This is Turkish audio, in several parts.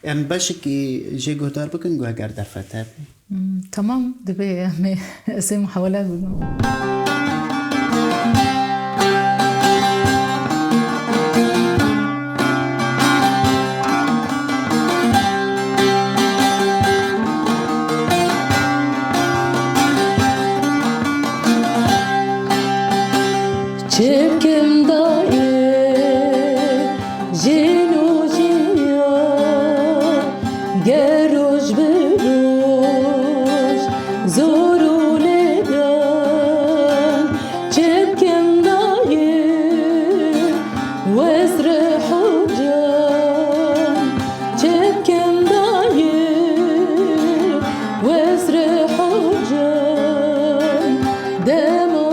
Em باشكي جي گهدار بکن گوهگر در فتح بی. تمام دبي اسم محاولات بدون Çepkim daye Jenujiya Geruj beruj Zoru legan Çepkim daye Wezre hujan Çepkim daye Wezre hujan Dema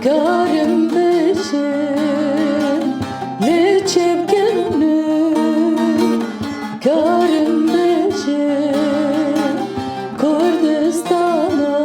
Karım beşim, leçep gönlüm, karım beşim, Kurdistan'a